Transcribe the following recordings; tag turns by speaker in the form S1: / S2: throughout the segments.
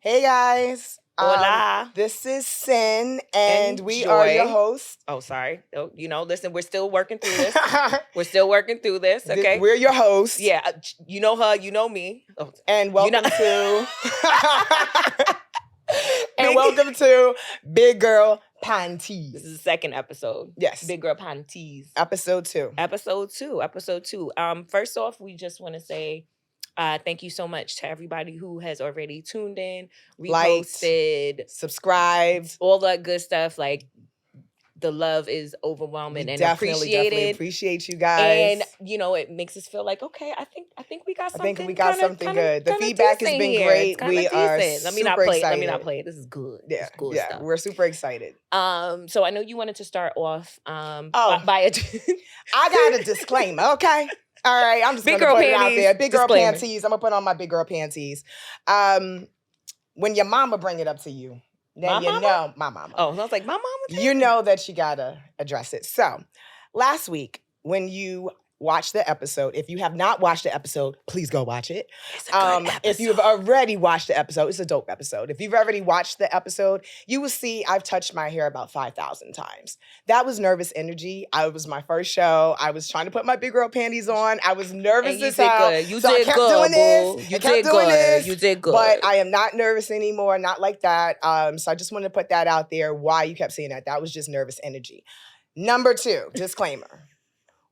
S1: Hey guys.
S2: Hola.
S1: This is Sin, and we are your hosts.
S2: Oh, sorry. Oh, listen, we're still working through this. Okay?
S1: We're your hosts.
S2: Yeah, you know her, you know me. Oh,
S1: and welcome to welcome to Big Girl Pantease.
S2: This is the second episode.
S1: Yes.
S2: Big Girl Pantease.
S1: Episode 2.
S2: Episode 2. First off, we just want to say thank you so much to everybody who has already tuned in, reposted,
S1: subscribed,
S2: all that good stuff. Like, the love is overwhelming and
S1: definitely appreciate you guys.
S2: And it makes us feel like, okay, I think we got something.
S1: Something good. The feedback has been great. We are
S2: Let me not play it. This is good.
S1: Yeah,
S2: it's good stuff.
S1: We're super excited.
S2: So I know you wanted to start off by
S1: I got a disclaimer, okay? All right, I'm just going to put it out there. Big girl panties. I'm going to put on my big girl panties. When your mama bring it up to you, then know my mama.
S2: Oh, so I was like, my mama?
S1: You know that you got to address it. So last week, when you watched the episode, if you have not watched the episode, please go watch it.
S2: It's a good episode.
S1: If you've already watched the episode, it's a dope episode. If you've already watched the episode, you will see I've touched my hair about 5,000 times. That was nervous energy. It was my first show. I was trying to put my big girl panties on. I was nervous as hell.
S2: You did good. You did good.
S1: But I am not nervous anymore, not like that. So I just wanted to put that out there, why you kept saying that. That was just nervous energy. Number 2, disclaimer.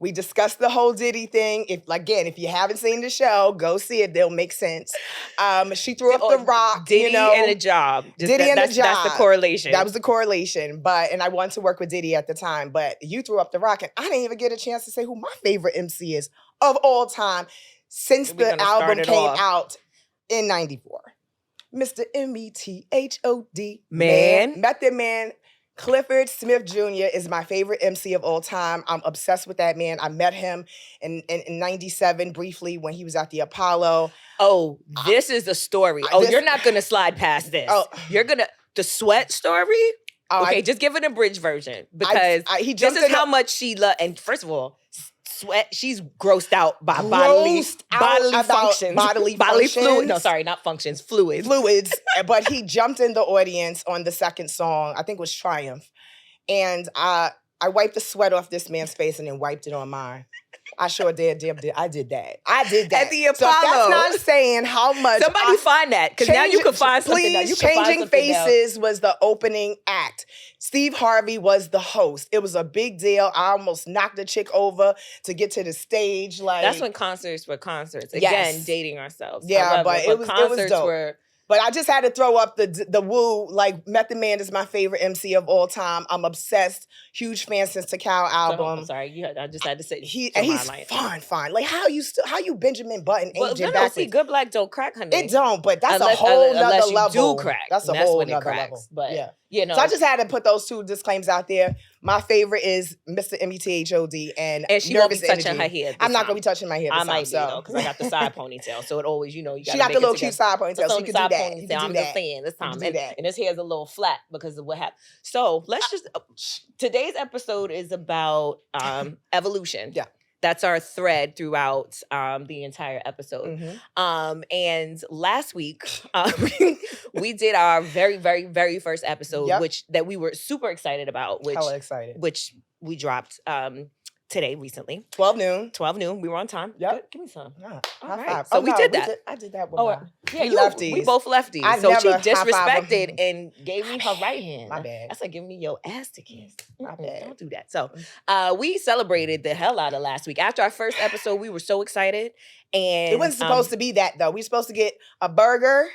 S1: We discussed the whole Diddy thing. If you haven't seen the show, go see it. They'll make sense. She threw up the rock.
S2: Diddy and a job. That's the correlation.
S1: That was the correlation. And I wanted to work with Diddy at the time. But you threw up the rock, and I didn't even get a chance to say who my favorite MC is of all time since the album came out in '94. Mr. Method
S2: Man.
S1: Method Man. Clifford Smith Jr. is my favorite MC of all time. I'm obsessed with that man. I met him in 97 briefly when he was at the Apollo.
S2: Oh, this is the story. You're not going to slide past this. You're going to... The Sweat story? Okay, just give it a bridge version. Because this is how much she loved... And first of all... Sweat, she's grossed out by bodily functions.
S1: Bodily
S2: fluids. No, sorry, not functions, fluids.
S1: But he jumped in the audience on the second song, I think it was Triumph. And I wiped the sweat off this man's face and then wiped it on mine. I sure did. I did that.
S2: At the Apollo.
S1: So that's not saying how much.
S2: Somebody find that, because now you can find something.
S1: Please, Changing Faces was the opening act. Steve Harvey was the host. It was a big deal. I almost knocked a chick over to get to the stage.
S2: That's when concerts were concerts. Again, dating ourselves.
S1: Yeah, but it was dope.
S2: Were...
S1: But I just had to throw up the woo. Like, Method Man is my favorite MC of all time. I'm obsessed. Huge fan since the Cow album.
S2: I'm sorry, I just had to say
S1: he's fine. Like, how you Benjamin Button aging backwards?
S2: See, good black don't crack, honey.
S1: It don't, but that's a whole nother level.
S2: Do crack.
S1: That's a whole nother level.
S2: But
S1: yeah.
S2: So
S1: I just had to put those 2 disclaimers out there. My favorite is Mr. Method and
S2: she
S1: nervous
S2: won't be touching her hair.
S1: I'm not gonna be touching my hair.
S2: I might be though, because I got the side ponytail, so it always, you gotta.
S1: She got the little cute side ponytail, so you can do that.
S2: Ponytail. I'm just saying this time, and his hair is a little flat because of what happened. So let's just. Today's episode is about evolution.
S1: Yeah.
S2: That's our thread throughout the entire episode.
S1: Mm-hmm.
S2: And last week, we did our very, very, very first episode, that we were super excited about.
S1: Hella excited.
S2: Which we dropped today, recently.
S1: 12 noon.
S2: We were on time.
S1: Yep.
S2: Give me some.
S1: Yeah.
S2: All right. So we did that.
S1: I did that with
S2: lefties. We both lefties. So she disrespected and gave me her right hand.
S1: My bad.
S2: That's like giving me your ass to kiss.
S1: My bad.
S2: Don't do that. So we celebrated the hell out of last week. After our first episode, we were so excited. And
S1: it wasn't supposed to be that, though. We were supposed to get a burger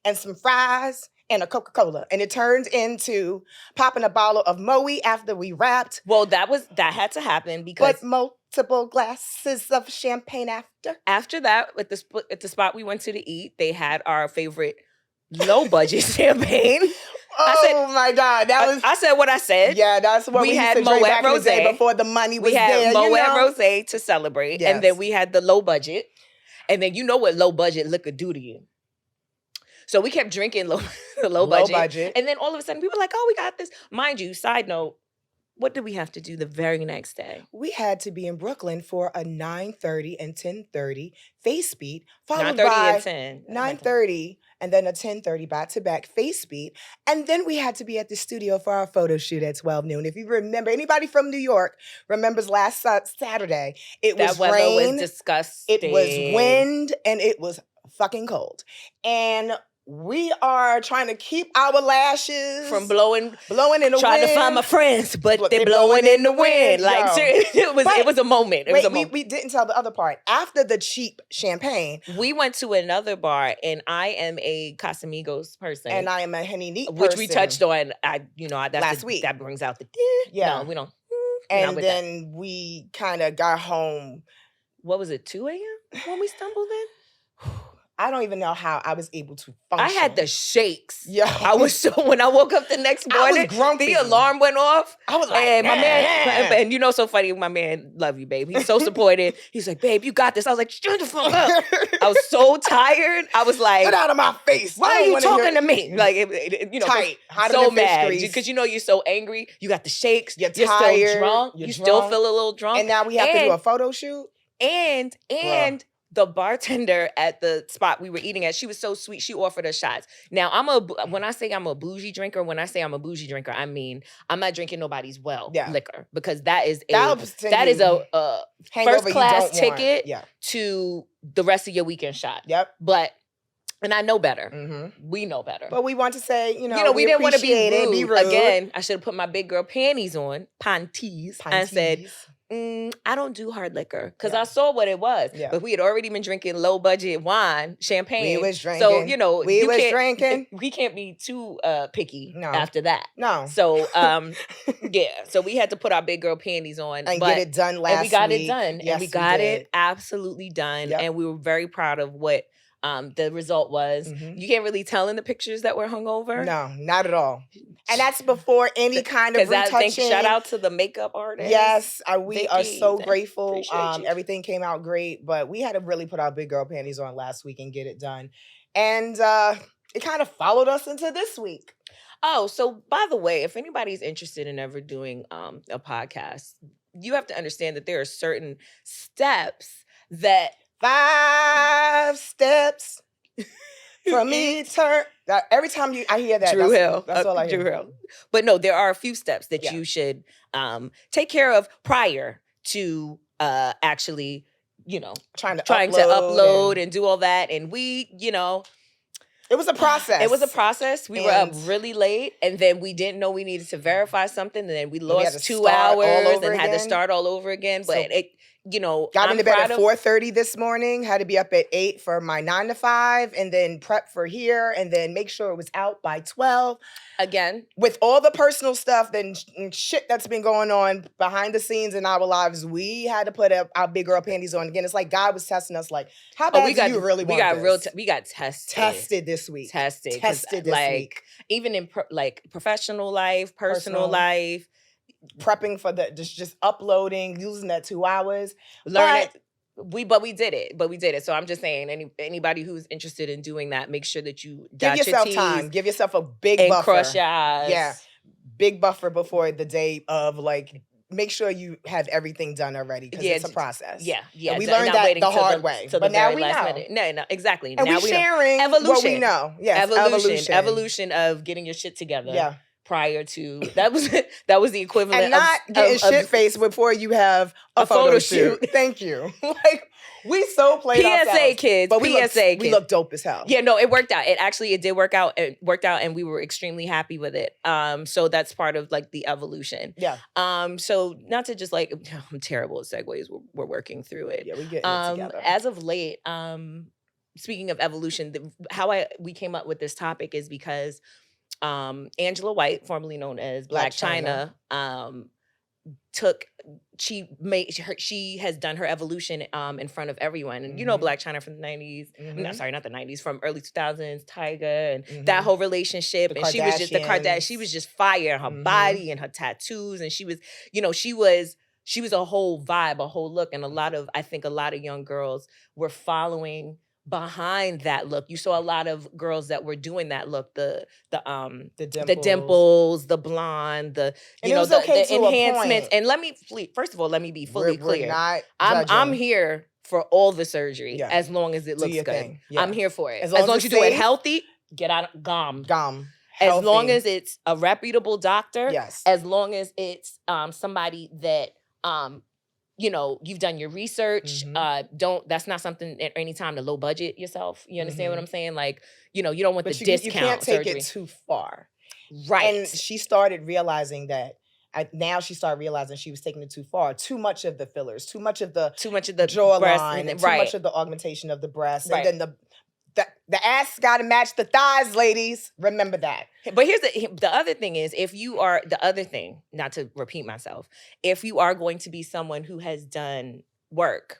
S1: and some fries and a Coca-Cola. And it turned into popping a bottle of Moe after we wrapped.
S2: Well, that had to happen because...
S1: But multiple glasses of champagne after.
S2: After that, at the spot we went to eat, they had our favorite low-budget champagne.
S1: My God.
S2: I said what I said.
S1: Yeah, that's what we had. Moet Rosé before the money was there.
S2: We had Moet Rosé to celebrate. Yes. And then we had the low budget. And then you know what low budget liquor do to you. So we kept drinking low budget. And then all of a sudden, people were like, oh, we got this. Mind you, side note, what did we have to do the very next day?
S1: We had to be in Brooklyn for a 9:30 and 10:30 face beat, followed
S2: 9:30
S1: by
S2: and 10.
S1: 9:30 and then a 10:30 back-to-back face beat. And then we had to be at the studio for our photo shoot at 12 noon. If you remember, anybody from New York remembers last Saturday, it was
S2: weather
S1: rain,
S2: was disgusting.
S1: it was wind, and it was fucking cold. And we are trying to keep our lashes
S2: from blowing in the wind.
S1: Trying
S2: to find my friends, but they're blowing in the wind. Like, it was a moment.
S1: We didn't tell the other part. After the cheap champagne,
S2: we went to another bar, and I am a Casamigos person,
S1: and I am a Henny Neat person,
S2: which we touched on.
S1: Last week.
S2: That brings out the
S1: yeah.
S2: No, we don't.
S1: And then we kind of got home.
S2: What was it? 2 a.m. when we stumbled in.
S1: I don't even know how I was able to function.
S2: I had the shakes.
S1: Yeah.
S2: I was so, when I woke up the next morning, the alarm went off.
S1: I was like,
S2: and my man, and you know, so funny, my man, love you, babe. He's so supportive. He's like, babe, you got this. I was like, shut the fuck up. I was so tired. I was like,
S1: get out of my face.
S2: Why are you talking to me? Like, you know,
S1: tight.
S2: So mad. Because you know, you're so angry. You got the shakes. You're tired. Still drunk. You still feel a little drunk.
S1: And now we have to do a photo shoot.
S2: And the bartender at the spot we were eating at, she was so sweet. She offered us shots. Now, when I say I'm a bougie drinker, I mean I'm not drinking nobody's liquor, because that is a first class ticket to the rest of your weekend shot.
S1: Yep.
S2: And I know better.
S1: Mm-hmm.
S2: We know better.
S1: But we want to say, we
S2: didn't want to
S1: be rude.
S2: Again, I should have put my big girl panties on, Pantease, and said, I don't do hard liquor, because I saw what it was. Yeah. But we had already been drinking low budget wine, champagne.
S1: We was drinking.
S2: So,
S1: we was drinking.
S2: We can't be too picky after that.
S1: No.
S2: So, yeah. So we had to put our big girl panties on.
S1: And get it done last week.
S2: And we got it done.
S1: Yes,
S2: and we got it absolutely done. Yep. And we were very proud of what the result was. Mm-hmm. You can't really tell in the pictures that we're hungover.
S1: No, not at all. And that's before any kind of retouching.
S2: Shout out to the makeup artist.
S1: Yes, we are so grateful. Everything came out great, but we had to really put our big girl panties on last week and get it done. And it kind of followed us into this week.
S2: Oh, so by the way, if anybody's interested in ever doing a podcast, you have to understand that there are certain steps that
S1: 5 steps from me turn. Every time I hear that,
S2: Drew Hill.
S1: That's all I hear.
S2: Drew Hill. But no, there are a few steps that you should take care of prior to actually, trying to upload and do all that. And we,
S1: it was a process.
S2: It was a process. We were up really late, and then we didn't know we needed to verify something, and then we lost 2 hours and had to start all over again. But
S1: got into bed at 4:30 this morning, had to be up at 8 for my 9 to 5, and then prep for here, and then make sure it was out by 12.
S2: Again,
S1: with all the personal stuff and shit that's been going on behind the scenes in our lives, we had to put up our big girl panties on again. It's like God was testing us, like, how bad do you really want this?
S2: We got tested.
S1: Tested this week.
S2: Tested
S1: this week.
S2: Even in professional life, personal life.
S1: Prepping for just uploading, using that 2 hours.
S2: Learn it. But we did it. So I'm just saying, anybody who's interested in doing that, make sure that you
S1: give yourself time. Give yourself a big buffer.
S2: And crush your eyes.
S1: Yeah. Big buffer before the day of, make sure you have everything done already, because it's a process.
S2: Yeah.
S1: And we learned that the hard way.
S2: But now we know. No, exactly.
S1: And
S2: now
S1: we're sharing what we know. Yes,
S2: evolution of getting your shit together.
S1: Yeah.
S2: Prior to that was the equivalent,
S1: and not getting shit faced before you have a photo shoot. Thank you. We so played
S2: PSA kids,
S1: but
S2: we
S1: look dope as hell.
S2: Yeah, no, it worked out. It did work out. It worked out, and we were extremely happy with it. So that's part of the evolution.
S1: Yeah.
S2: So not to just I'm terrible at segues. We're working through it.
S1: Yeah, we get it together.
S2: As of late, speaking of evolution, how we came up with this topic is because Angela White, formerly known as Black China, she has done her evolution in front of everyone. And Black China from the 90s. Mm-hmm. Sorry, not the 90s, from early 2000s, Tyga, and that whole relationship. And she was just she was just fire in her body and her tattoos. And she was, she was a whole vibe, a whole look. And I think a lot of young girls were following behind that look. You saw a lot of girls that were doing that look, the
S1: dimples,
S2: the blonde, the
S1: the
S2: enhancements. And first of all, let me be fully clear. I'm here for all the surgery as long as it looks good. I'm here for it. As long as you do it healthy, get out of gum. As long as it's a reputable doctor, as long as it's somebody that you've done your research. That's not something at any time to low budget yourself. You understand what I'm saying? Like, you don't want the discount.
S1: You can't take
S2: surgery.
S1: It too far.
S2: Right.
S1: And she started realizing that she started realizing she was taking it too far. Too much of the fillers, too much of the jawline, and too much of the augmentation of the breasts. And then the ass got to match the thighs, ladies. Remember that.
S2: But here's the other thing is, not to repeat myself, if you are going to be someone who has done work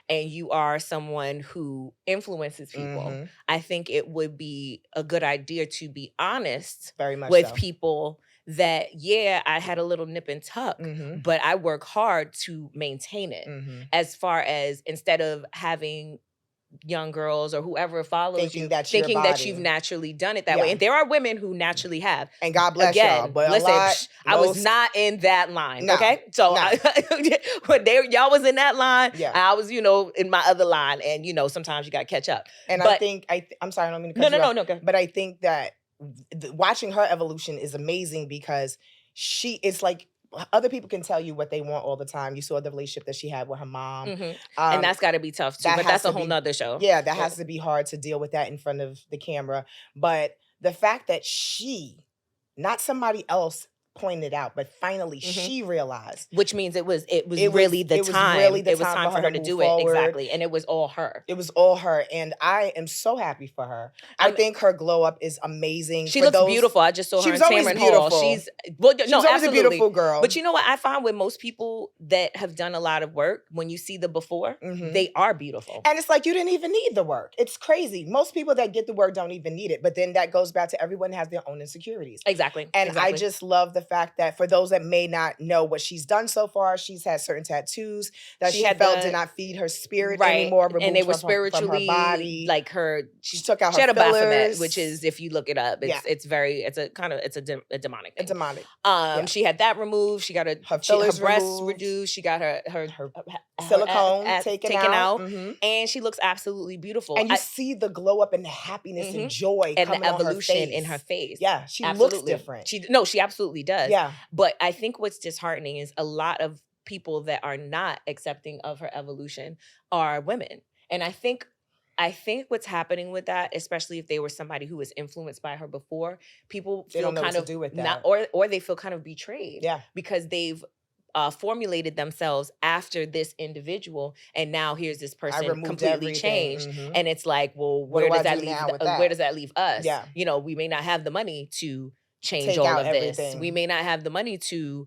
S2: and you are someone who influences people, I think it would be a good idea to be honest with people that, I had a little nip and tuck, but I work hard to maintain it. As far as, instead of having young girls or whoever follows thinking that you've naturally done it that way. And there are women who naturally have.
S1: And God bless y'all. But listen,
S2: I was not in that line. Okay? So when y'all was in that line, I was, in my other line. And, sometimes you got to catch up.
S1: And I'm sorry, I don't mean to cut you off. No. But I think that watching her evolution is amazing because it's like, other people can tell you what they want all the time. You saw the relationship that she had with her mom.
S2: And that's got to be tough too, but that's a whole nother show.
S1: Yeah, that has to be hard to deal with that in front of the camera. But the fact that she, not somebody else, pointed out, but finally she realized,
S2: which means it was really the time. It was time for her to do it. Exactly. And it was all her.
S1: And I am so happy for her. I think her glow up is amazing.
S2: She looks beautiful. I just saw her in Tamron Hall. She's
S1: always a beautiful girl.
S2: But you know what I find with most people that have done a lot of work, when you see the before, they are beautiful.
S1: And it's like, you didn't even need the work. It's crazy. Most people that get the work don't even need it. But then that goes back to everyone has their own insecurities.
S2: Exactly.
S1: And I just love the fact that, for those that may not know what she's done so far, she's had certain tattoos that she felt did not feed her spirit anymore,
S2: and they were spiritually
S1: from her body.
S2: Like her,
S1: she took out
S2: she
S1: her
S2: had
S1: fillers,
S2: a Baphomet, which is, if you look it up, it's a demonic thing. She had that removed. She got her breasts reduced. She got her
S1: silicone taken out.
S2: And she looks absolutely beautiful.
S1: And you see the glow up and the happiness and joy
S2: and
S1: coming
S2: the evolution
S1: on her face.
S2: in her face.
S1: Yeah, she looks different.
S2: She absolutely does.
S1: Yeah.
S2: But I think what's disheartening is a lot of people that are not accepting of her evolution are women. And I think what's happening with that, especially if they were somebody who was influenced by her before, people feel kind of not, or they feel kind of betrayed.
S1: Yeah.
S2: Because they've formulated themselves after this individual, and now here's this person completely changed. And it's like, well, where does that leave us?
S1: Yeah.
S2: We may not have the money to change all of this. We may not have the money to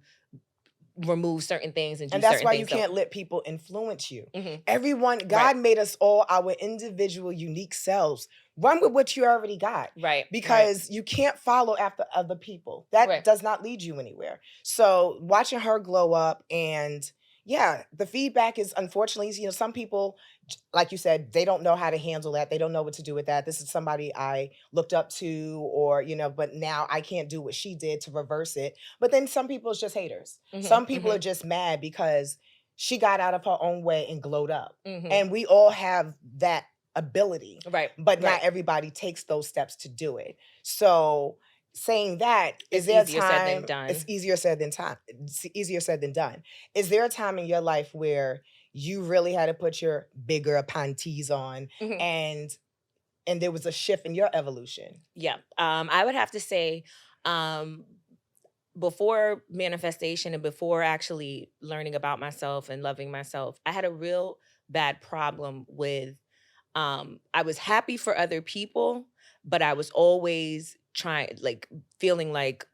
S2: remove certain things and do certain things.
S1: And that's why you can't let people influence you. Everyone, God made us all our individual, unique selves. Run with what you already got.
S2: Right.
S1: Because you can't follow after other people. That does not lead you anywhere. So watching her glow up, and the feedback is, unfortunately, some people, like you said, they don't know how to handle that. They don't know what to do with that. This is somebody I looked up to, or, but now I can't do what she did to reverse it. But then some people is just haters. Some people are just mad because she got out of her own way and glowed up. And we all have that ability.
S2: Right.
S1: But not everybody takes those steps to do it. So saying that, is there a time? It's easier said than done. It's easier said than done. Is there a time in your life where you really had to put your bigger Pantease on, and there was a shift in your evolution?
S2: Yeah. I would have to say, before manifestation and before actually learning about myself and loving myself, I had a real bad problem with, I was happy for other people, but I was always feeling like,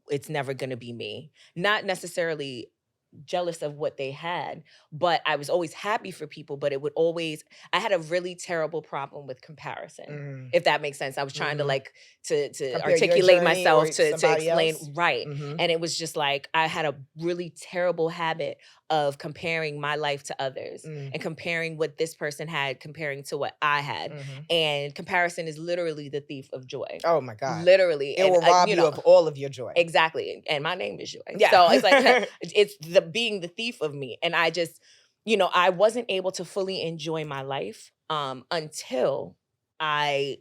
S2: it's never going to be me. Not necessarily jealous of what they had, but I was always happy for people, but I had a really terrible problem with comparison, if that makes sense. I was trying to articulate myself to explain. Right. And it was just like, I had a really terrible habit of comparing my life to others and comparing what this person had comparing to what I had. And comparison is literally the thief of joy.
S1: Oh my God.
S2: Literally.
S1: It will rob you of all of your joy.
S2: Exactly. And my name is Joy.
S1: Yeah.
S2: So it's like, it's being the thief of me. And I just, I wasn't able to fully enjoy my life until I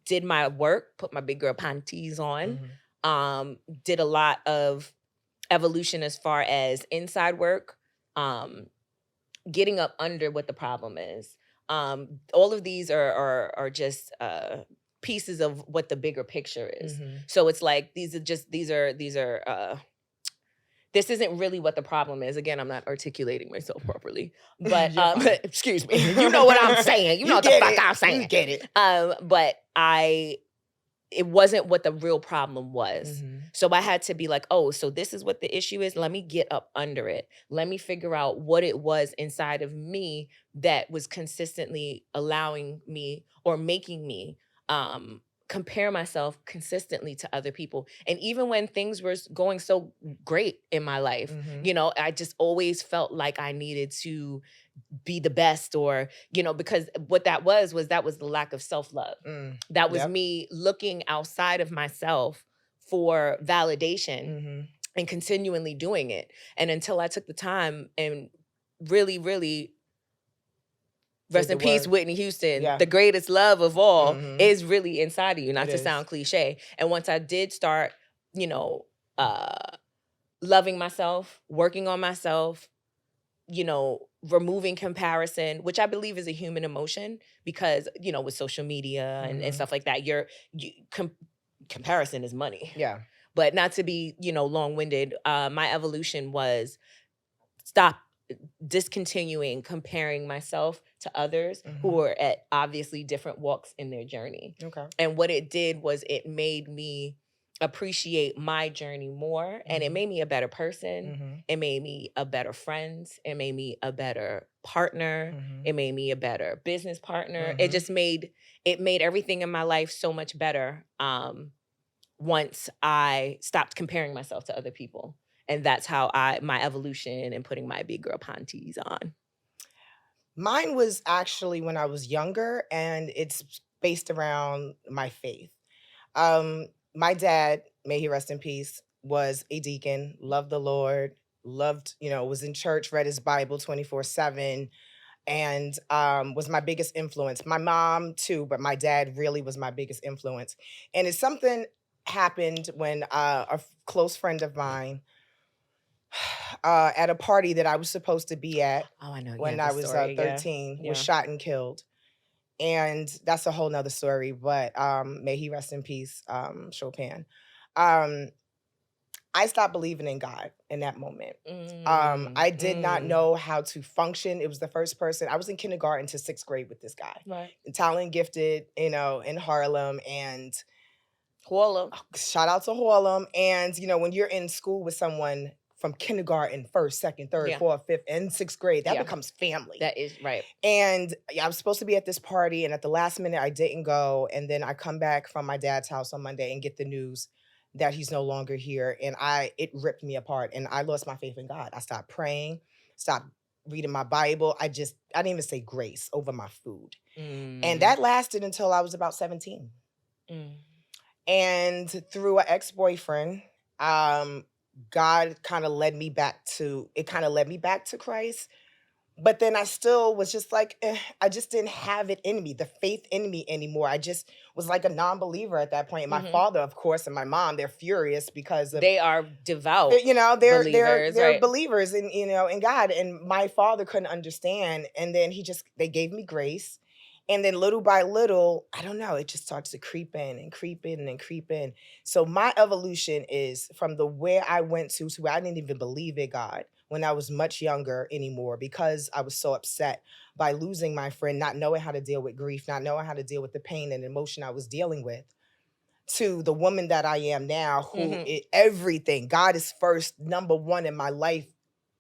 S2: did my work, put my big girl Pantease on, did a lot of evolution as far as inside work, getting up under what the problem is. All of these are just pieces of what the bigger picture is. So it's like this isn't really what the problem is. Again, I'm not articulating myself properly, but excuse me. You know what I'm saying. You know what the fuck I'm saying.
S1: You get it.
S2: But it wasn't what the real problem was. So I had to be like, oh, so this is what the issue is. Let me get up under it. Let me figure out what it was inside of me that was consistently allowing me or making me compare myself consistently to other people. And even when things were going so great in my life, I just always felt like I needed to be the best, or, because what that was the lack of self-love. That was me looking outside of myself for validation and continually doing it. And until I took the time and really, really, rest in peace, Whitney Houston, the greatest love of all is really inside of you, not to sound cliche. And once I did start, loving myself, working on myself, removing comparison, which I believe is a human emotion, because, with social media and stuff like that, comparison is money.
S1: Yeah.
S2: But not to be, long-winded, my evolution was stop discontinuing comparing myself to others who were at obviously different walks in their journey.
S1: Okay.
S2: And what it did was it made me appreciate my journey more, and it made me a better person. It made me a better friend. It made me a better partner. It made me a better business partner. It just made everything in my life so much better once I stopped comparing myself to other people. And that's how my evolution and putting my big girl Pantease on.
S1: Mine was actually when I was younger, and it's based around my faith. My dad, may he rest in peace, was a deacon, loved the Lord, was in church, read his Bible 24/7, and was my biggest influence. My mom too, but my dad really was my biggest influence. And it's something happened when a close friend of mine, at a party that I was supposed to be at when I was 13, was shot and killed. And that's a whole nother story, but may he rest in peace, Chopin. I stopped believing in God in that moment. I did not know how to function. It was the first person. I was in kindergarten to 6th grade with this guy.
S2: Right.
S1: Talent gifted, in Harlem, and
S2: Harlem.
S1: Shout out to Harlem. And, when you're in school with someone from kindergarten, 1st, 2nd, 3rd, 4th, 5th, and 6th grade, that becomes family.
S2: That is right.
S1: And I was supposed to be at this party, and at the last minute, I didn't go. And then I come back from my dad's house on Monday and get the news that he's no longer here. And it ripped me apart. And I lost my faith in God. I stopped praying, stopped reading my Bible. I didn't even say grace over my food. And that lasted until I was about 17. And through an ex-boyfriend, God kind of led me back to Christ. But then I still was just like, I just didn't have it in me, the faith in me anymore. I just was like a non-believer at that point. My father, of course, and my mom, they're furious because
S2: they are devout.
S1: They're
S2: believers,
S1: believers in God. And my father couldn't understand. And then they gave me grace. And then little by little, I don't know, it just starts to creep in and creep in and creep in. So my evolution is from where I went to where I didn't even believe in God when I was much younger anymore, because I was so upset by losing my friend, not knowing how to deal with grief, not knowing how to deal with the pain and emotion I was dealing with, to the woman that I am now, who everything, God is first, number one in my life,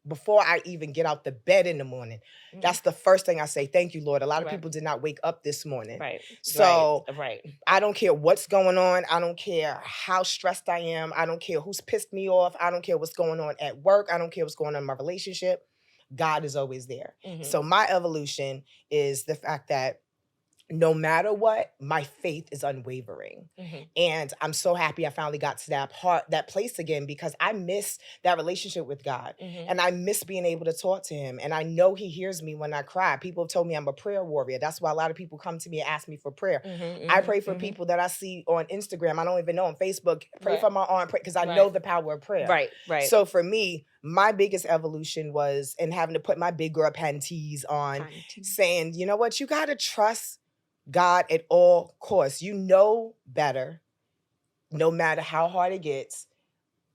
S1: before I even get out the bed in the morning, that's the first thing I say. Thank you, Lord. A lot of people did not wake up this morning.
S2: Right.
S1: So I don't care what's going on. I don't care how stressed I am. I don't care who's pissed me off. I don't care what's going on at work. I don't care what's going on in my relationship. God is always there. So my evolution is the fact that no matter what, my faith is unwavering. And I'm so happy I finally got to that place again, because I miss that relationship with God. And I miss being able to talk to him. And I know he hears me when I cry. People have told me I'm a prayer warrior. That's why a lot of people come to me and ask me for prayer. I pray for people that I see on Instagram. I don't even know on Facebook. Pray for my aunt, because I know the power of prayer.
S2: Right.
S1: So for me, my biggest evolution was in having to put my big girl Pantease on, saying, you know what, you got to trust God at all costs. You know better. No matter how hard it gets,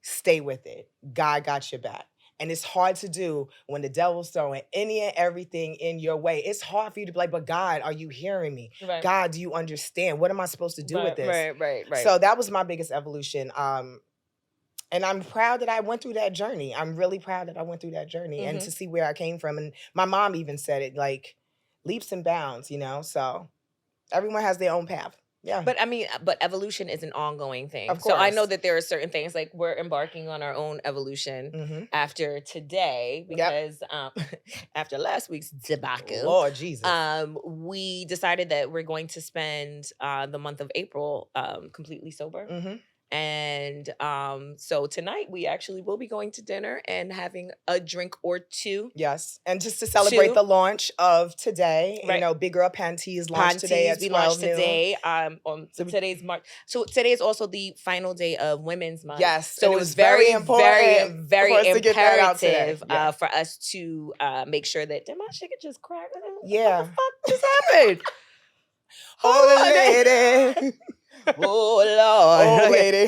S1: stay with it. God got your back. And it's hard to do when the devil's throwing any and everything in your way. It's hard for you to be like, but God, are you hearing me? God, do you understand? What am I supposed to do with this?
S2: Right.
S1: So that was my biggest evolution. And I'm proud that I went through that journey. I'm really proud that I went through that journey and to see where I came from. And my mom even said it, like, leaps and bounds, you know? So everyone has their own path. Yeah.
S2: But I mean, evolution is an ongoing thing.
S1: Of course.
S2: So I know that there are certain things, like we're embarking on our own evolution after today, because after last week's debacle,
S1: Lord Jesus,
S2: we decided that we're going to spend the month of April completely sober. And so tonight we actually will be going to dinner and having a drink or two.
S1: Yes. And just to celebrate the launch of today, you know, Big Girl Pantease launched today at 12
S2: we launched
S1: noon.
S2: Today. So today's March. So today is also the final day of Women's Month.
S1: Yes.
S2: So it was very important, very imperative for us to make sure that my shit could just crack.
S1: Yeah.
S2: What the fuck just happened?
S1: Oh, lady.
S2: Oh Lord,
S1: oh lady,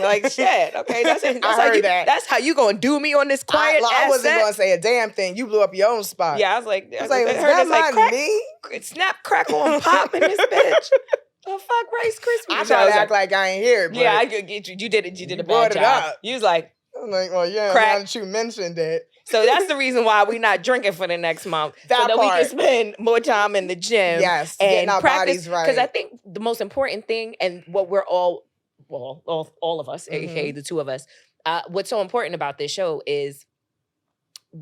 S2: like shit. Okay, that's how you gonna do me on this quiet.
S1: I wasn't gonna say a damn thing. You blew up your own spot.
S2: Yeah, I was like,
S1: is that me?
S2: Snap, crackle, and pop in this bitch. The fuck, Rice Krispies.
S1: I try to act like I ain't here. But
S2: yeah, I could get you. You did it. You did a bad job. You was like,
S1: I'm like, well, yeah, now that you mentioned it.
S2: So that's the reason why we're not drinking for the next month. So that we can spend more time in the gym.
S1: Yes,
S2: and
S1: getting our
S2: practice,
S1: bodies right.
S2: Because I think the most important thing, and what we're all of us, aka the two of us, what's so important about this show is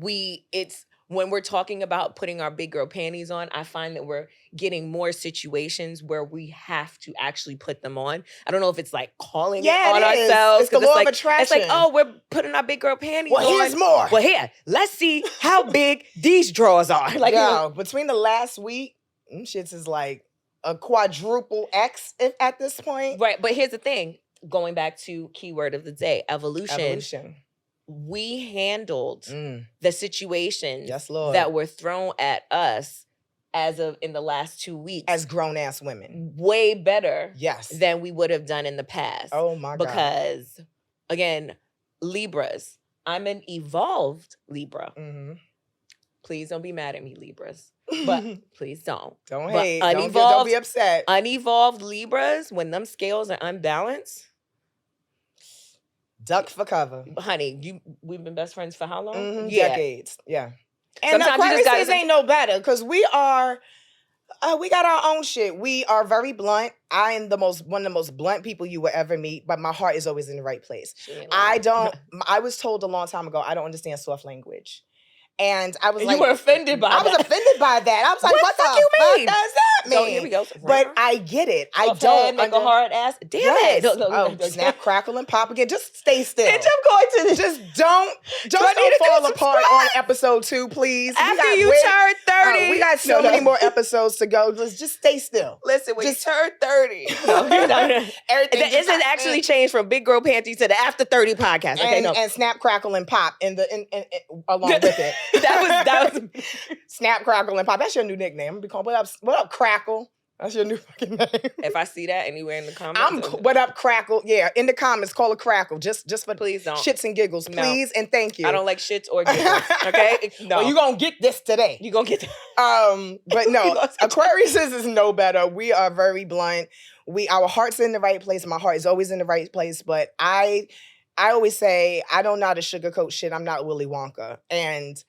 S2: it's when we're talking about putting our big girl panties on, I find that we're getting more situations where we have to actually put them on. I don't know if it's like calling it on ourselves.
S1: It's the law of attraction.
S2: It's like, oh, we're putting our big girl panties on.
S1: Well, here's more.
S2: Well, here, let's see how big these drawers are.
S1: Like, between the last week, shits is like a quadruple X at this point.
S2: Right, but here's the thing. Going back to keyword of the day, evolution. We handled the situations that were thrown at us in the last 2 weeks
S1: as grown-ass women
S2: way better than we would have done in the past.
S1: Oh my God.
S2: Because, again, Libras, I'm an evolved Libra. Please don't be mad at me, Libras. But please don't.
S1: Don't hate. Don't be upset.
S2: Unevolved Libras, when them scales are unbalanced,
S1: duck for cover.
S2: Honey, we've been best friends for how long?
S1: Decades. Yeah. And Aquarius ain't no better, because we got our own shit. We are very blunt. I am one of the most blunt people you will ever meet, but my heart is always in the right place. I was told a long time ago, I don't understand soft language. And I was like,
S2: you were offended by that.
S1: I was offended by that. I was like, what the fuck does that mean?
S2: So here we go.
S1: But I get it. I don't
S2: make a hard ass. Damn it.
S1: No. Snap, crackle, and pop again. Just stay still.
S2: Bitch, I'm going to
S1: just don't fall apart on episode 2, please.
S2: After you turn 30.
S1: We got so many more episodes to go. Just stay still.
S2: Listen, when you turn 30 everything isn't actually changed from Big Girl Panties to the After 30 podcast. Okay,
S1: and Snap, Crackle, and Pop along with it.
S2: that was
S1: Snap, Crackle, and Pop. That's your new nickname. I'm gonna be called what up, Crackle? That's your new fucking name.
S2: If I see that anywhere in the comments,
S1: what up, Crackle? Yeah, in the comments, call it Crackle. Just for
S2: please don't
S1: shits and giggles, please and thank you.
S2: I don't like shits or giggles. Okay, no.
S1: Well, you gonna get this today.
S2: You gonna get.
S1: But no, Aquarius is no better. We are very blunt. Our heart's in the right place. My heart is always in the right place. But I I always say, I don't know how to sugarcoat shit. I'm not Willy Wonka. And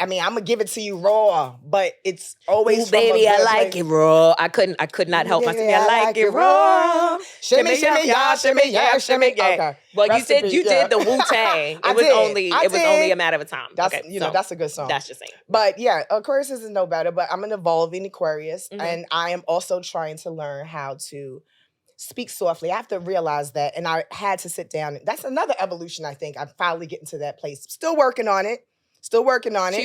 S1: I mean, I'm gonna give it to you raw, but it's always
S2: Ooh, baby, I like it raw. I could not help myself. I like it raw.
S1: Shimmy, shimmy, y'all, shimmy, yeah, shimmy. Okay.
S2: Well, you did the Wu-Tang. It was only a matter of time.
S1: That's that's a good song.
S2: That's just saying.
S1: But yeah, Aquarius isn't no better. But I'm an evolving Aquarius, and I am also trying to learn how to speak softly. I have to realize that, and I had to sit down. That's another evolution. I think I'm finally getting to that place. Still working on it. She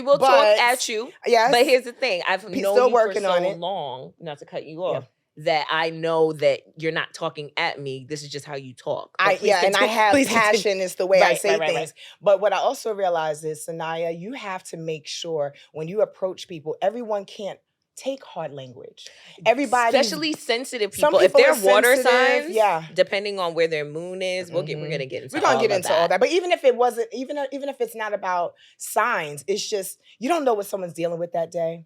S2: will talk at you.
S1: Yes.
S2: But here's the thing. I've known you for so long, not to cut you off, that I know that you're not talking at me. This is just how you talk.
S1: I have passion is the way I say things. Right. But what I also realize is, Sanaya, you have to make sure when you approach people, everyone can't take hard language. Everybody,
S2: especially sensitive people, if they're water signs, depending on where their moon is, we're gonna get into all that.
S1: But even if it wasn't, even if it's not about signs, it's just you don't know what someone's dealing with that day.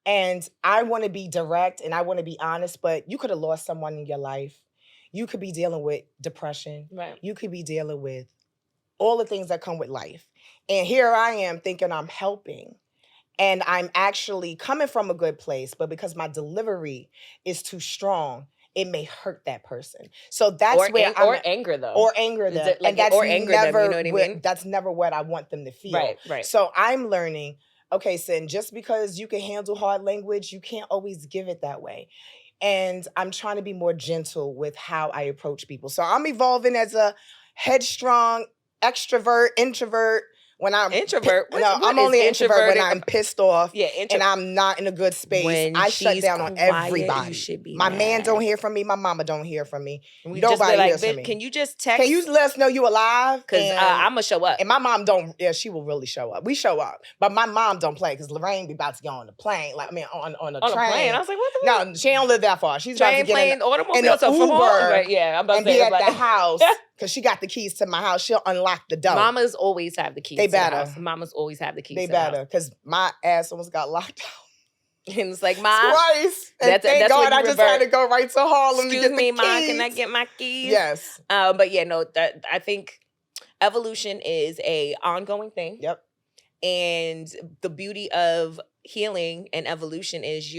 S1: And I want to be direct and I want to be honest, but you could have lost someone in your life. You could be dealing with depression.
S2: Right.
S1: You could be dealing with all the things that come with life. And here I am thinking I'm helping. And I'm actually coming from a good place, but because my delivery is too strong, it may hurt that person. So that's
S2: anger them.
S1: Or anger them.
S2: And that's never, you know what I mean?
S1: That's never what I want them to feel.
S2: Right.
S1: So I'm learning, okay, Sin, just because you can handle hard language, you can't always give it that way. And I'm trying to be more gentle with how I approach people. So I'm evolving as a headstrong, extrovert, introvert. When I'm I'm only introvert when I'm pissed off and I'm not in a good space. I shut down on everybody. My man don't hear from me. My mama don't hear from me. Nobody hears from me.
S2: Can you just text?
S1: Can you let us know you alive?
S2: Because I'm gonna show up.
S1: And my mom don't. Yeah, she will really show up. We show up, but my mom don't play because Lorraine be about to go on the plane. Like on a train.
S2: I was like, what the fuck?
S1: No, she don't live that far. She's about to get in
S2: automobile
S1: an Uber.
S2: I'm about
S1: and be at the house. Because she got the keys to my house. She'll unlock the door.
S2: Mamas always have the keys to the house. Mamas always have the keys to the house. They better.
S1: Because my ass almost got locked out.
S2: And it's like, Ma.
S1: Twice. And thank God I just had to go right to Harlem to get the keys.
S2: Ma, can I get my keys?
S1: Yes.
S2: But yeah, no, I think evolution is a ongoing thing.
S1: Yep.
S2: And the beauty of healing and evolution is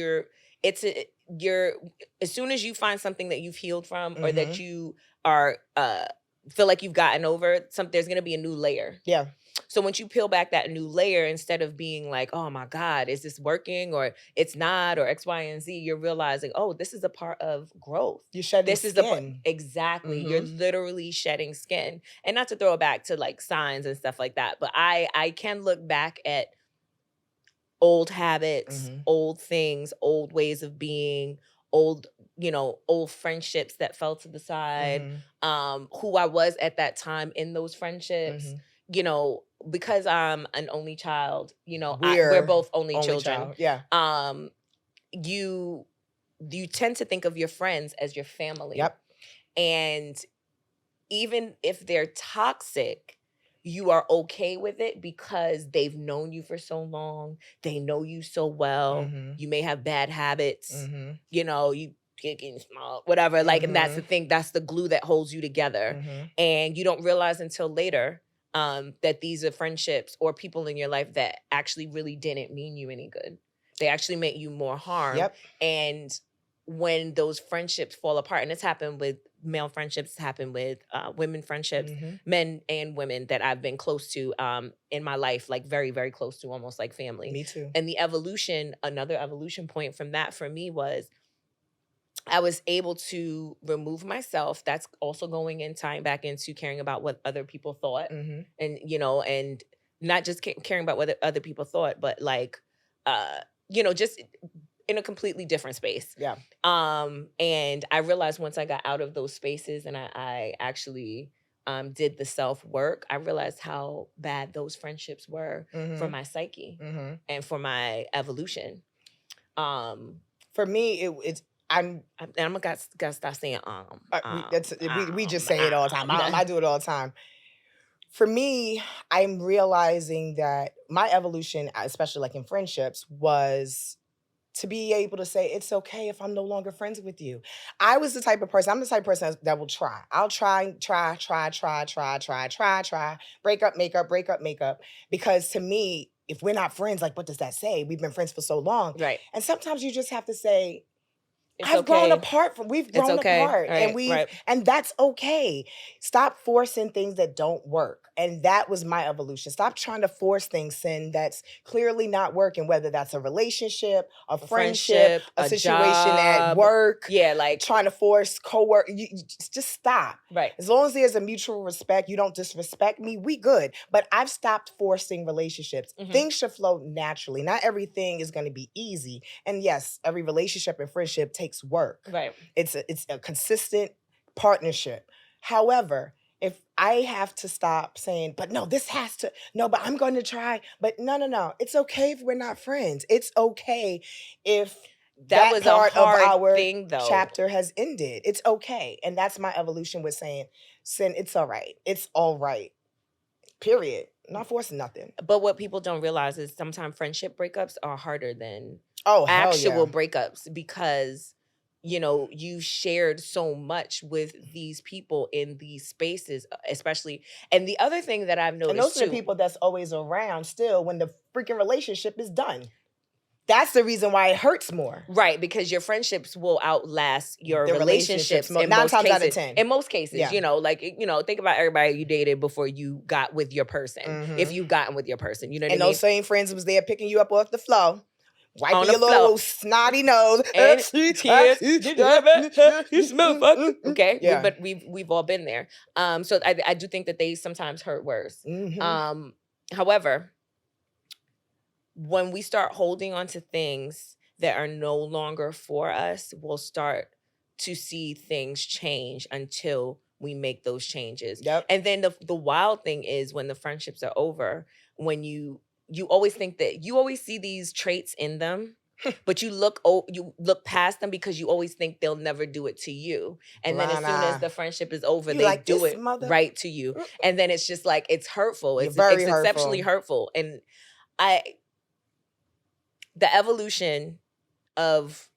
S2: as soon as you find something that you've healed from or that you are feel like you've gotten over, there's going to be a new layer.
S1: Yeah.
S2: So once you peel back that new layer, instead of being like, oh my God, is this working or it's not or X, Y, and Z, you're realizing, oh, this is a part of growth.
S1: You're shedding skin.
S2: Exactly. You're literally shedding skin. And not to throw it back to like signs and stuff like that, but I can look back at old habits, old things, old ways of being, old friendships that fell to the side, who I was at that time in those friendships, because I'm an only child, we're both only children.
S1: Child. Yeah.
S2: You tend to think of your friends as your family.
S1: Yep.
S2: And even if they're toxic, you are okay with it because they've known you for so long. They know you so well. You may have bad habits. You getting small, whatever. Like, and that's the thing. That's the glue that holds you together. And you don't realize until later that these are friendships or people in your life that actually really didn't mean you any good. They actually meant you more harm.
S1: Yep.
S2: And when those friendships fall apart, and it's happened with male friendships, happened with women friendships, men and women that I've been close to in my life, like very, very close to, almost like family.
S1: Me too.
S2: And another evolution point from that for me was I was able to remove myself. That's also going in, tying back into caring about what other people thought. And, and not just caring about what other people thought, but like, just in a completely different space.
S1: Yeah.
S2: And I realized once I got out of those spaces and I actually did the self-work, I realized how bad those friendships were for my psyche and for my evolution.
S1: For me, it's I'm
S2: gonna stop saying
S1: we just say it all the time. I do it all the time. For me, I'm realizing that my evolution, especially like in friendships, was to be able to say, it's okay if I'm no longer friends with you. I'm the type of person that will try. I'll try, break up, make up. Because to me, if we're not friends, like, what does that say? We've been friends for so long.
S2: Right.
S1: And sometimes you just have to say, we've grown apart, right. And that's okay. Stop forcing things that don't work. And that was my evolution. Stop trying to force things, Sin, that's clearly not working, whether that's a relationship, a friendship, a situation job, at work.
S2: Yeah, like
S1: trying to force co-work. You just stop.
S2: Right.
S1: As long as there's a mutual respect, you don't disrespect me, we good. But I've stopped forcing relationships. Mm-hmm. Things should flow naturally. Not everything is going to be easy. And yes, every relationship and friendship takes work.
S2: Right.
S1: It's a consistent partnership. However, if I have to stop saying, but I'm going to try. But no. It's okay if we're not friends. It's okay if that was part of our thing, though. Chapter has ended. It's okay. And that's my evolution with saying, Sin, it's all right. It's all right. Period. Not forcing nothing.
S2: But what people don't realize is sometimes friendship breakups are harder than actual breakups, because you shared so much with these people in these spaces, especially. And the other thing that I've noticed,
S1: and those are the people that's always around still when the freaking relationship is done. That's the reason why it hurts more.
S2: Right, because your friendships will outlast your relationships in most cases. Out of 10. In most cases, think about everybody you dated before you got with your person. Mm-hmm. If you've gotten with your person, you know what I mean?
S1: And those same friends was there picking you up off the floor. Wiping your little snotty nose. And tears.
S2: You smell fucking. Okay, yeah. But we've all been there. So I do think that they sometimes hurt worse. Mm-hmm. However, when we start holding on to things that are no longer for us, we'll start to see things change until we make those changes. Yep. And then the wild thing is, when the friendships are over, when you always think that you always see these traits in them, but you look past them because you always think they'll never do it to you. And then as soon as the friendship is over, they do it right to you. And then it's just like, it's hurtful. It's exceptionally hurtful. And the evolution of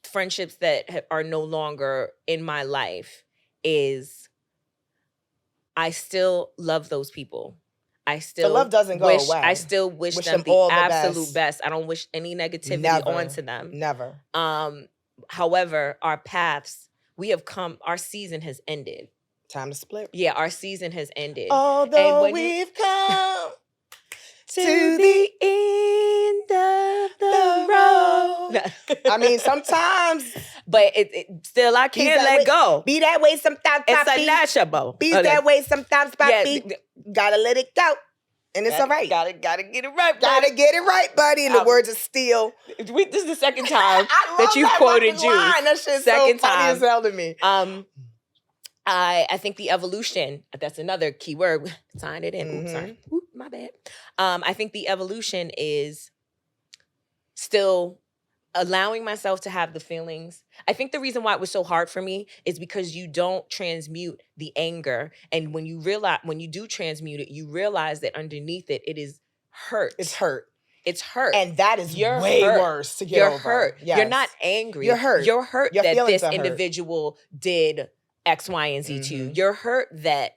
S2: friendships that are no longer in my life is, I still love those people. The love doesn't go away. I still wish them the absolute best. I don't wish any negativity onto them.
S1: Never.
S2: However, our paths, our season has ended.
S1: Time to split.
S2: Yeah, our season has ended.
S1: Although we've come
S2: to the end of the road.
S1: I mean, sometimes.
S2: But it still, I can't let go.
S1: Be that way sometimes,
S2: Papi. It's unnatural.
S1: Be that way sometimes, Papi. Yeah. Gotta let it go. And it's all right.
S2: Gotta get it right, buddy.
S1: Gotta get it right, buddy. In the words of Steel.
S2: This is the second time that you quoted Juice.
S1: That shit's so funny as hell to me.
S2: I think the evolution, that's another key word. Sign it in. Mm-hmm. Oops, sorry. Oop, my bad. I think the evolution is still allowing myself to have the feelings. I think the reason why it was so hard for me is because you don't transmute the anger. And when you do transmute it, you realize that underneath it, it is hurt.
S1: It's hurt.
S2: It's hurt.
S1: And that is way worse to get over.
S2: You're hurt. Yes. You're not angry.
S1: You're hurt.
S2: You're hurt that this individual did X, Y, and Z to you. You're hurt that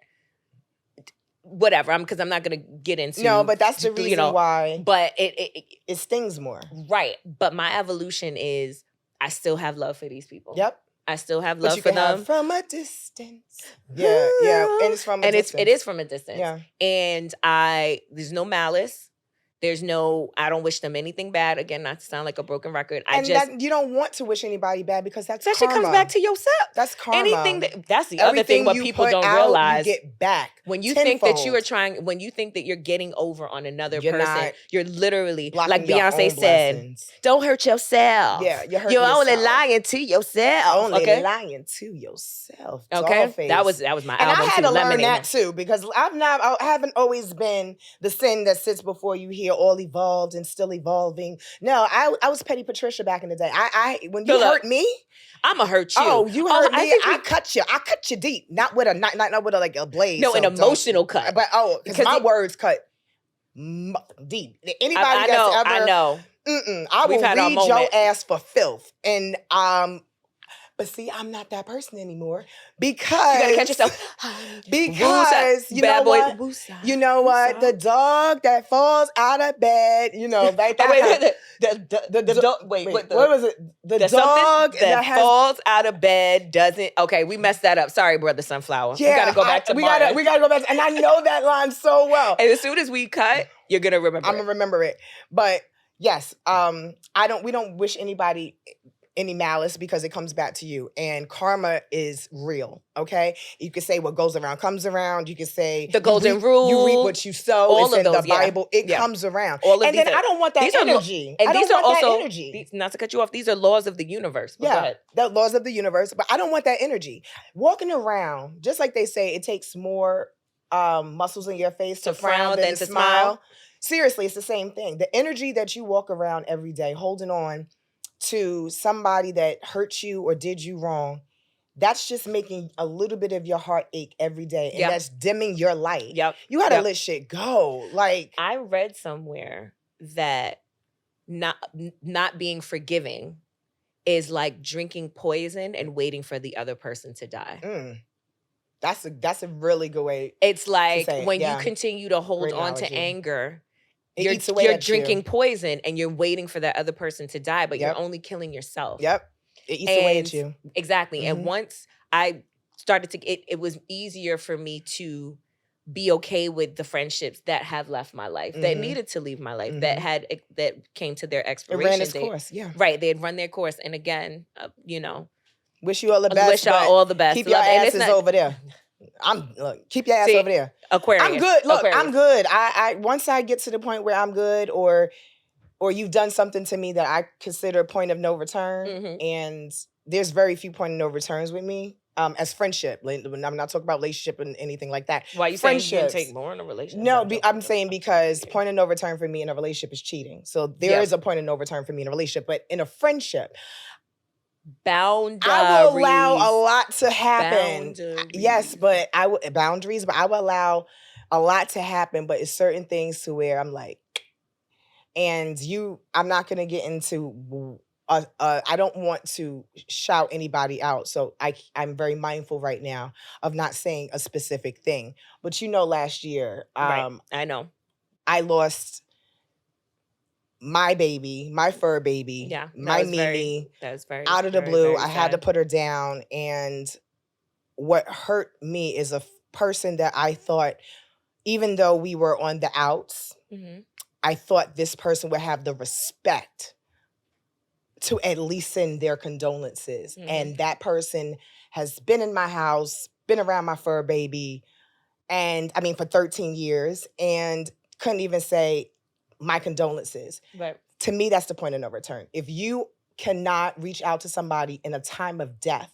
S2: whatever, because I'm not going to get into.
S1: No, but that's the reason why.
S2: But it
S1: stings more.
S2: Right. But my evolution is, I still have love for these people.
S1: Yep.
S2: I still have love for them.
S1: Have from a distance. Yeah. And it's from a distance.
S2: It is from a distance.
S1: Yeah.
S2: And there's no malice. I don't wish them anything bad. Again, not to sound like a broken record.
S1: You don't want to wish anybody bad, because that
S2: shit comes back to yourself.
S1: That's karma.
S2: That's the other thing what people don't realize.
S1: You get back.
S2: When you think that when you think that you're getting over on another person, you're literally, like Beyonce said, don't hurt yourself.
S1: Yeah,
S2: you're only lying to yourself.
S1: Lying to yourself.
S2: Okay, that was my album.
S1: And I had to learn that too, because I haven't always been the sin that sits before you here, all evolved and still evolving. No, I was Petty Patricia back in the day. When you hurt me,
S2: I'ma hurt you.
S1: Oh, you hurt me. I cut you. I cut you deep, not with like a blade.
S2: No, an emotional cut.
S1: But because my words cut deep. Anybody that's ever I will read your ass for filth. And but see, I'm not that person anymore because
S2: you gotta catch yourself.
S1: Because you know what? You know what? The dog that falls out of bed, you know, like that. What was it? The dog
S2: that falls out of bed doesn't. Okay, we messed that up. Sorry, Brother Sunflower. Yeah, we gotta go back to
S1: we gotta go back. And I know that line so well.
S2: And as soon as we cut, you're gonna remember.
S1: I'm gonna remember it. But yes, we don't wish anybody any malice because it comes back to you, and karma is real. Okay, you can say what goes around comes around. You can say
S2: the golden rule.
S1: You reap what you sow.
S2: All
S1: it's
S2: of
S1: in the Bible. It comes around. All of and then I don't want that energy.
S2: And these are also
S1: energy.
S2: Not to cut you off. These are laws of the universe. But
S1: yeah, the laws of the universe. But I don't want that energy walking around. Just like they say, it takes more muscles in your face to frown than to smile. Seriously, it's the same thing. The energy that you walk around every day, holding on to somebody that hurt you or did you wrong, that's just making a little bit of your heart ache every day. And that's dimming your light.
S2: Yep.
S1: You gotta let shit go. Like,
S2: I read somewhere that not being forgiving is like drinking poison and waiting for the other person to die.
S1: That's a really good way.
S2: It's like when you continue to hold on to anger, you're drinking poison and you're waiting for that other person to die, but you're only killing yourself.
S1: Yep. It eats away at you.
S2: Exactly. Mm-hmm. And once I started to, it was easier for me to be okay with the friendships that have left my life, that needed to leave my life, that came to their expiration.
S1: It ran its course,
S2: Right. They had run their course. And again,
S1: wish you all the best.
S2: Wish y'all all the best.
S1: Keep your asses over there. Keep your ass over there.
S2: Aquarius.
S1: I'm good. Look,
S2: Aquarius.
S1: I'm good. I once I get to the point where I'm good, or you've done something to me that I consider a point of no return, and there's very few point of no returns with me. As friendship, I'm not talking about relationship and anything like that.
S2: Why you saying you take more in a relationship?
S1: No, I'm saying because point of no return for me in a relationship is cheating. So there is a point of no return for me in a relationship, but in a friendship,
S2: boundaries.
S1: I will allow a lot to happen. Yes, but boundaries, but I will allow a lot to happen, but it's certain things to where I'm like, and I'm not going to get into, I don't want to shout anybody out. So I'm very mindful right now of not saying a specific thing. But last year,
S2: right. I know.
S1: I lost my baby, my fur baby, my Mimi, out of the blue. I had to put her down. And what hurt me is a person that I thought, even though we were on the outs, I thought this person would have the respect to at least send their condolences. And that person has been in my house, been around my fur baby, and for 13 years, and couldn't even say my condolences.
S2: Right.
S1: To me, that's the point of no return. If you cannot reach out to somebody in a time of death,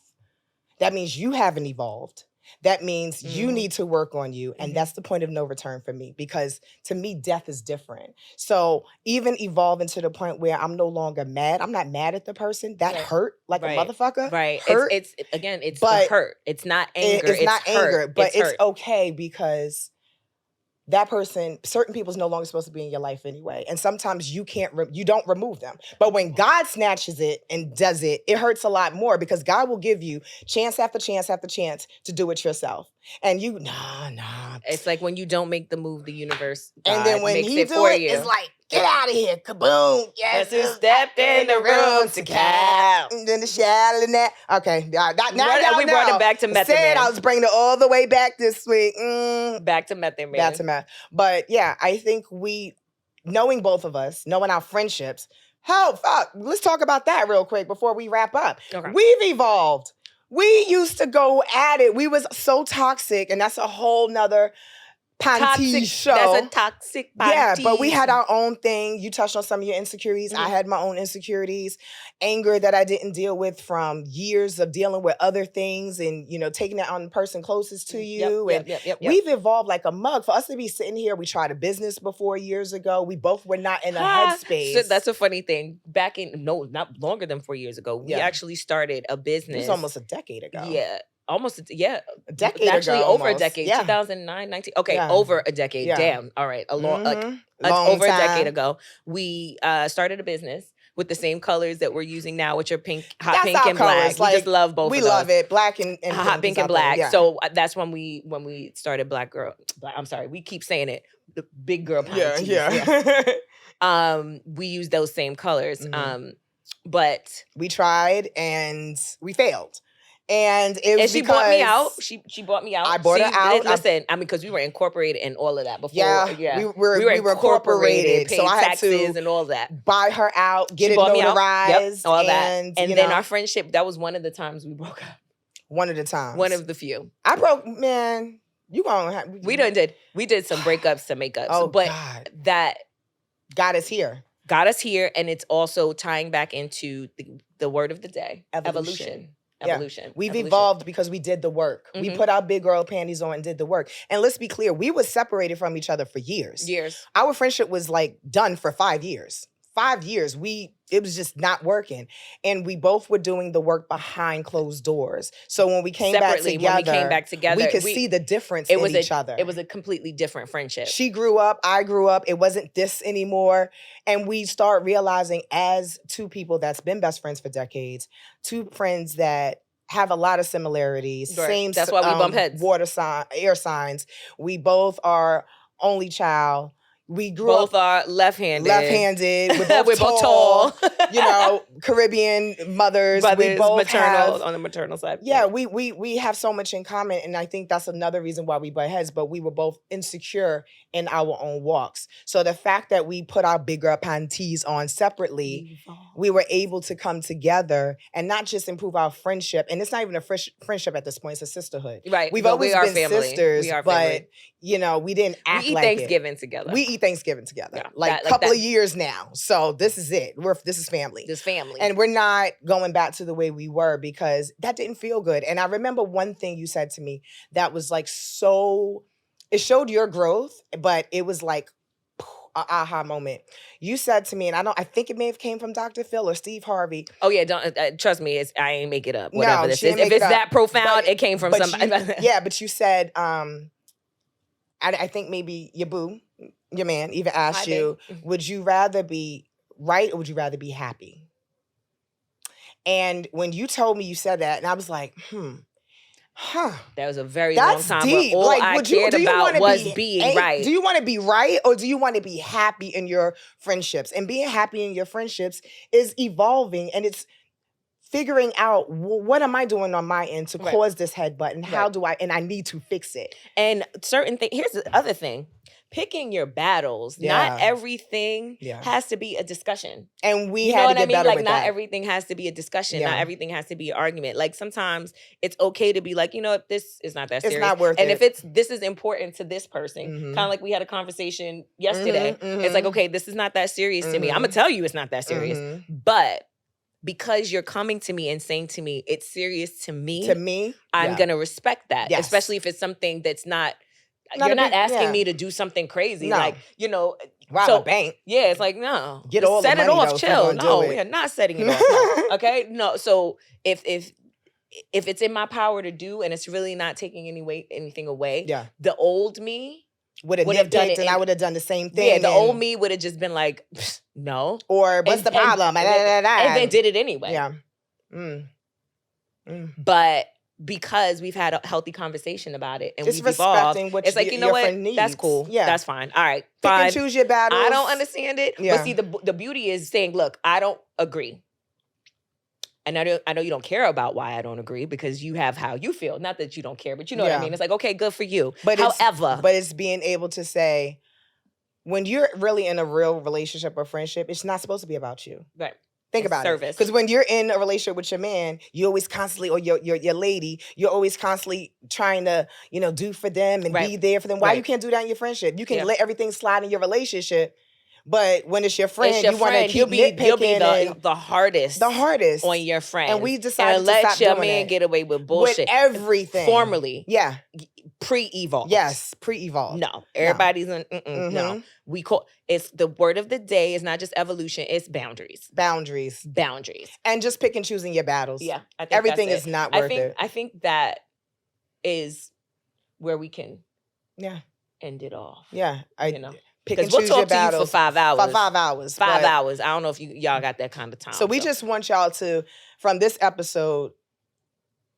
S1: that means you haven't evolved. That means you need to work on you. And that's the point of no return for me, because to me, death is different. So even evolving to the point where I'm no longer mad. I'm not mad at the person. That hurt like a motherfucker.
S2: Right.
S1: Hurt.
S2: It's the hurt. It's not anger.
S1: It's not anger, but it's okay, because that person, certain people's no longer supposed to be in your life anyway. And sometimes you don't remove them. But when God snatches it and does it, it hurts a lot more, because God will give you chance after chance after chance to do it yourself. And nah.
S2: It's like when you don't make the move, the universe, God,
S1: and then when he do it, it's like, get out of here, kaboom.
S2: Yes, who stepped in the room to count.
S1: And then the shadow and that. Okay, now
S2: we brought it back to Method Man.
S1: I was bringing it all the way back this week.
S2: Back to Method Man.
S1: Back to Meth. But yeah, I think knowing both of us, knowing our friendships, let's talk about that real quick before we wrap up.
S2: Okay.
S1: We've evolved. We used to go at it. We was so toxic, and that's a whole nother Pantease show.
S2: That's a toxic Pantease.
S1: Yeah, but we had our own thing. You touched on some of your insecurities. I had my own insecurities, anger that I didn't deal with from years of dealing with other things, and taking it on the person closest to you.
S2: Yep.
S1: We've evolved like a mug. For us to be sitting here, we tried a business before years ago. We both were not in a headspace.
S2: So that's a funny thing. Not longer than 4 years ago, we actually started a business.
S1: It was almost a decade ago.
S2: Yeah. almost
S1: a decade
S2: actually
S1: ago,
S2: over
S1: almost.
S2: a decade.
S1: Yeah.
S2: 2009, 19. Okay, over a decade.
S1: Yeah.
S2: Damn. All right, a long,
S1: Long
S2: over
S1: time.
S2: a decade ago, we started a business with the same colors that we're using now, which are pink, hot
S1: That's
S2: pink
S1: our
S2: and black.
S1: colors.
S2: We just love both.
S1: We
S2: of those.
S1: love it. Black and
S2: hot pink and black. So that's when we started Black Girl. I'm sorry, we keep saying it. The Big Girl Pantease.
S1: Yeah.
S2: We use those same colors. But
S1: we tried and we failed. And it was
S2: she bought me out. She bought me out.
S1: I bought her out.
S2: Listen, I mean, because we were incorporated in all of that before.
S1: Yeah. We were incorporated.
S2: Paid
S1: so I had
S2: taxes
S1: to
S2: and all that.
S1: Buy her out, get it notarized.
S2: All that. And then our friendship, that was one of the times we broke up.
S1: One of the times.
S2: One of the few.
S1: I broke, man. You gonna have,
S2: we did some breakups, some makeups.
S1: Oh,
S2: but
S1: God.
S2: That
S1: got us here.
S2: And it's also tying back into the word of the day. Evolution.
S1: We've evolved because we did the work. We put our big girl panties on and did the work. And let's be clear, we were separated from each other for years. Our friendship was like done for 5 years. 5 years, it was just not working. And we both were doing the work behind closed doors. So when we came back together, we could see the difference in each other.
S2: It was a completely different friendship.
S1: She grew up, I grew up. It wasn't this anymore. And we start realizing as two people that's been best friends for decades, two friends that have a lot of similarities.
S2: Right.
S1: Same.
S2: That's why we bump heads.
S1: Air signs. We both are only child. We grew
S2: both are left-handed.
S1: We're both tall. Caribbean mothers. We both
S2: maternal on the maternal side.
S1: Yeah, we have so much in common, and I think that's another reason why we butt heads. But we were both insecure in our own walks. So the fact that we put our big girl panties on separately, we were able to come together and not just improve our friendship. And it's not even a friendship at this point; it's a sisterhood.
S2: Right.
S1: We've always been
S2: family.
S1: sisters, but we didn't act like it.
S2: We eat Thanksgiving together.
S1: We eat Thanksgiving together, a couple of years now. So this is it. This is family.
S2: This family.
S1: And we're not going back to the way we were because that didn't feel good. And I remember one thing you said to me that was like it showed your growth, but it was like an aha moment. You said to me, and I think it may have came from Dr. Phil or Steve Harvey.
S2: Oh yeah, don't trust me. I ain't make it up. Whatever this is, if it's that profound, it came from somebody.
S1: But you said, I think maybe your man, even asked you, would you rather be right or would you rather be happy? And when you told me you said that, and I was like,
S2: That was a very long time.
S1: Deep.
S2: All I cared about was being right.
S1: Do you want to be right or do you want to be happy in your friendships? And being happy in your friendships is evolving, and it's figuring out what am I doing on my end to cause this headbutt, and how do I need to fix it.
S2: And certain things. Here's the other thing. Picking your battles. Not everything has to be a discussion.
S1: And we had to get better with that.
S2: Not everything has to be a discussion. Not everything has to be an argument. Like sometimes it's okay to be like, this is not that serious.
S1: It's not worth it.
S2: And if this is important to this person, kind of like we had a conversation yesterday. It's like, okay, this is not that serious to me. I'm going to tell you it's not that serious. But because you're coming to me and saying to me, it's serious to me, I'm going to respect that. Yes. Especially if it's something that's not you're not asking me to do something crazy. No. Like,
S1: rob a bank.
S2: Yeah, it's like, no.
S1: Get all
S2: set
S1: the money,
S2: it off,
S1: though,
S2: chill. No, we are not setting it off. No. Okay? No. So if it's in my power to do and it's really not taking anything away, the old me
S1: would have done it, and I would have done the same thing.
S2: Yeah, the old me would have just been like, no.
S1: Or what's the problem?
S2: And then did it anyway.
S1: Yeah.
S2: But because we've had a healthy conversation about it and
S1: just
S2: we've evolved,
S1: it's like,
S2: you know what?
S1: Needs.
S2: That's cool. Yeah. That's fine. All right.
S1: Pick and choose your battles.
S2: I don't understand it. Yeah. But see, the beauty is saying, look, I don't agree. And I know you don't care about why I don't agree because you have how you feel. Not that you don't care, but you know what I mean? It's like, okay, good for you. But
S1: it's being able to say, when you're really in a real relationship or friendship, it's not supposed to be about you.
S2: Right.
S1: Think about it. Because when you're in a relationship with your man, you always constantly, or your lady, you're always constantly trying to, do for them and be there for them. Why you can't do that in your friendship? You can let everything slide in your relationship. But when it's your friend, you want to keep nitpicking.
S2: You'll be the hardest.
S1: The hardest.
S2: On your friend.
S1: And we decided to
S2: let
S1: stop
S2: your
S1: doing
S2: man
S1: it.
S2: get away with bullshit.
S1: With everything.
S2: Formally.
S1: Yeah.
S2: Pre-evolved.
S1: Yes, pre-evolved.
S2: No. Everybody's no. We call it's the word of the day is not just evolution, it's boundaries.
S1: Boundaries.
S2: Boundaries.
S1: And just pick and choosing your battles.
S2: Yeah. I think
S1: everything is not worth it.
S2: I think that is where we can end it off.
S1: Yeah.
S2: Because we'll talk to you for 5 hours.
S1: For 5 hours.
S2: 5 hours. I don't know if y'all got that kind of time.
S1: So we just want y'all to, from this episode,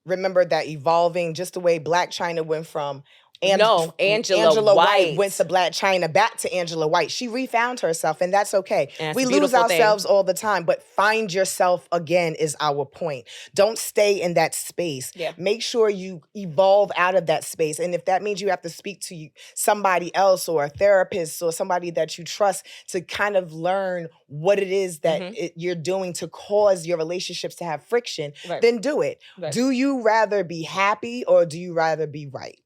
S1: remember that evolving, just the way Black China went from Angela White went to Black China, back to Angela White. She refound herself, and that's okay. And we lose ourselves all the time, but find yourself again is our point. Don't stay in that space. Yeah. Make sure you evolve out of that space. And if that means you have to speak to somebody else or a therapist or somebody that you trust to kind of learn what it is that you're doing to cause your relationships to have friction, then do it. Right. Do you rather be happy or do you rather be right?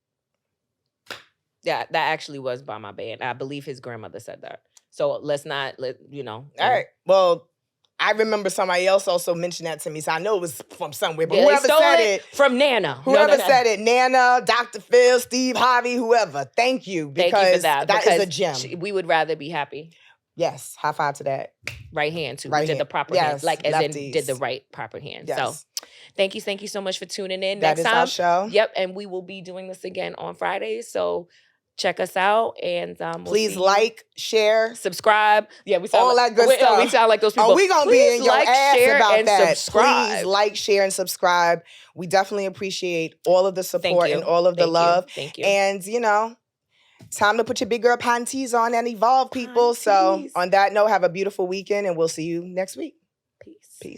S2: Yeah, that actually was by my band. I believe his grandmother said that. So let's not, All
S1: right. Well, I remember somebody else also mentioned that to me, so I know it was from somewhere. But whoever
S2: said it from Nana.
S1: Whoever said it, Nana, Dr. Phil, Steve Harvey, whoever. Thank you. Because
S2: thank you for that.
S1: That is a gem.
S2: We would rather be happy.
S1: Yes. High five to that.
S2: Right hand, too. We did the proper hand. Like, as lefties. In, did the right proper hand. Yes. So, thank you so much for tuning in.
S1: That is our show.
S2: Yep, and we will be doing this again on Fridays, so check us out, and
S1: please like, share,
S2: subscribe. Yeah, we sound
S1: all that good stuff.
S2: We sound like those people.
S1: Oh, we gonna be in your ass about that.
S2: Subscribe.
S1: Please like, share, and subscribe. We definitely appreciate all of the support and all of the love.
S2: Thank you.
S1: And time to put your big girl Pantease on and evolve, people. So on that note, have a beautiful weekend, and we'll see you next week.
S2: Peace.
S1: Peace.